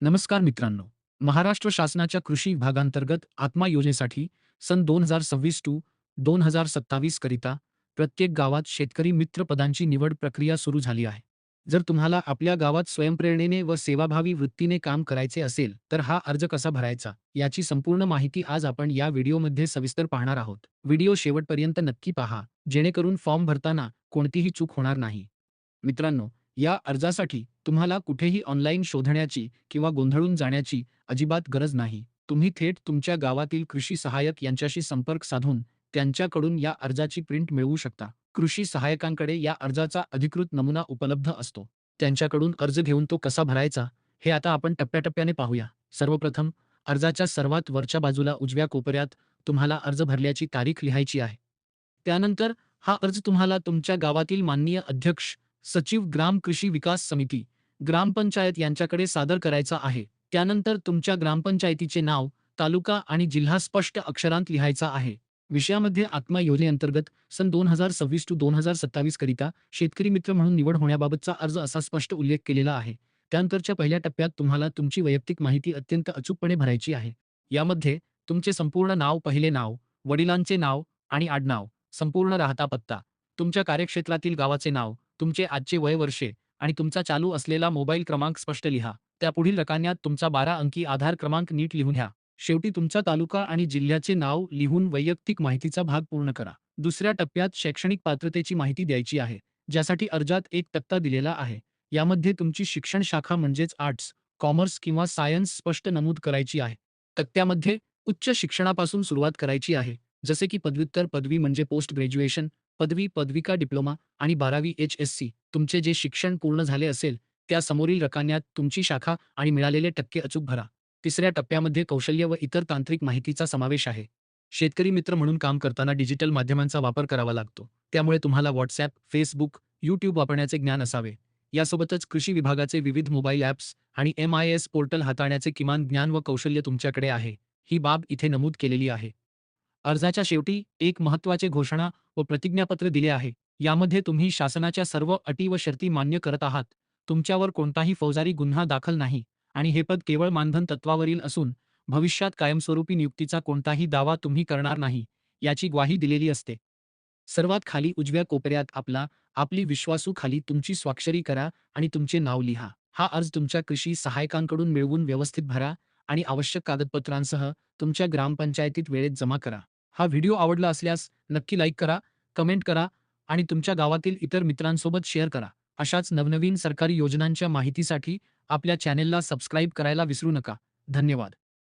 नमस्कार मित्रांनो. महाराष्ट्र शासनाच्या कृषी विभागांतर्गत आत्मा योजनेसाठी सन 2026 टू 2027 करिता प्रत्येक गावात शेतकरी मित्र पदांची निवड प्रक्रिया सुरू झाली आहे. जर तुम्हाला आपल्या गावात स्वयंप्रेरणेने व सेवाभावी वृत्तीने काम करायचे असेल, तर हा अर्ज कसा भरायचा याची संपूर्ण माहिती आज आपण या व्हिडिओमध्ये सविस्तर पाहणार आहोत. व्हिडिओ शेवटपर्यंत नक्की पहा, जेणेकरून फॉर्म भरताना कोणतीही चूक होणार नाही. मित्रांनो, या अर्जासाठी तुम्हाला कुठेही ऑनलाईन शोधण्याची किंवा गोंधळून जाण्याची अजिबात गरज नाही. तुम्ही थेट तुमच्या गावातील कृषी सहाय्यक यांच्याशी संपर्क साधून त्यांच्याकडून या अर्जाची प्रिंट मिळवू शकता. कृषी सहाय्यकांकडे या अर्जाचा अधिकृत नमुना उपलब्ध असतो. त्यांच्याकडून अर्ज घेऊन तो कसा भरायचा, हे आता आपण टप्प्याटप्प्याने पाहूया. सर्वप्रथम, अर्जाच्या सर्वात वरच्या बाजूला उजव्या कोपऱ्यात तुम्हाला अर्ज भरल्याची तारीख लिहायची आहे. त्यानंतर हा अर्ज तुम्हाला तुमच्या गावातील माननीय अध्यक्ष, सचिव ग्राम कृषी विकास समिती, ग्रामपंचायत यांच्याकडे सादर करायचा आहे. त्यानंतर तुमच्या ग्रामपंचायतीचे नाव, तालुका आणि जिल्हा स्पष्ट अक्षरांत लिहायचा आहे. विषयामध्ये आत्मा योजनेअंतर्गत सन 2026 टू 2027 करिता शेतकरी मित्र म्हणून निवड होण्याबाबतचा अर्ज असा स्पष्ट उल्लेख केलेला आहे. त्यानंतरच्या पहिल्या टप्प्यात तुम्हाला तुमची वैयक्तिक माहिती अत्यंत अचूकपणे भरायची आहे. यामध्ये तुमचे संपूर्ण नाव, पहिले नाव, वडिलांचे नाव आणि आडनाव, संपूर्ण राहता पत्ता, तुमच्या कार्यक्षेत्रातील गावाचे नाव, तुमचे आजचे वय, वर्षे आणि तुमचा चालू असलेला मोबाईल क्रमांक स्पष्ट लिहा. त्यापुढील रकान्यात तुमचा 12 अंकी आधार क्रमांक नीट लिहून घ्या. शेवटी तुमचा तालुका आणि जिल्ह्याचे नाव लिहून वैयक्तिक माहितीचा भाग पूर्ण करा. दुसऱ्या टप्प्यात शैक्षणिक पात्रतेची माहिती द्यायची आहे, ज्यासाठी अर्जात एक तक्ता दिलेला आहे. यामध्ये तुमची शिक्षण शाखा म्हणजेच आर्ट्स, कॉमर्स किंवा सायन्स स्पष्ट नमूद करायची आहे. तक्त्यामध्ये उच्च शिक्षणापासून सुरुवात करायची आहे, जसे की पदव्युत्तर, पदवी म्हणजे पोस्ट ग्रॅज्युएशन, पदवी, पदविका, डिप्लोमा आणि 12वी HSC. तुमचे जे शिक्षण पूर्ण झाले असेल, त्या समोरील रकान्यात तुमची शाखा आणि मिळालेले टक्के अचूक भरा. तिसऱ्या टप्प्यामध्ये कौशल्य व इतर तांत्रिक माहितीचा समावेश आहे. शेतकरी मित्र म्हणून काम करताना डिजिटल माध्यमांचा वापर करावा लागतो. त्यामुळे तुम्हाला WhatsApp, Facebook, YouTube वापरण्याचे ज्ञान असावे. यासोबतच कृषी विभागाचे विविध मोबाईल ॲप्स आणि MIS पोर्टल हाताळण्याचे किमान ज्ञान व कौशल्य तुमच्याकडे आहे. ही बाब इथे नमूद केलेली आहे. अर्जाच्या शेवटी एक महत्त्वाचे घोषणा व प्रतिज्ञापत्र दिले आहे. यामध्ये तुम्ही शासनाच्या सर्व अटी व शर्ती मान्य करत आहात. तुमच्यावर कोणताही फौजदारी गुन्हा दाखल नाही आणि हे पद केवळ मानधन तत्त्वावरील असून भविष्यात कायमस्वरूपी नियुक्तीचा कोणताही दावा तुम्ही करणार नाही, याची ग्वाही दिलेली असते. सर्वात खाली उजव्या कोपऱ्यात आपली विश्वासू खाली तुमची स्वाक्षरी करा आणि तुमचे नाव लिहा. हा अर्ज तुमच्या कृषी सहाय्यकांकडून मिळवून व्यवस्थित भरा आणि आवश्यक कागदपत्रांसह तुमच्या ग्रामपंचायतीत वेळेत जमा करा. हा व्हिडिओ आवडला असल्यास नक्की लाईक करा, कमेंट करा आणि तुमच्या गावातील इतर मित्रांसोबत शेअर करा. अशाच नवनवीन सरकारी योजनांच्या माहितीसाठी आपल्या चॅनेलला सबस्क्राईब करायला विसरू नका. धन्यवाद.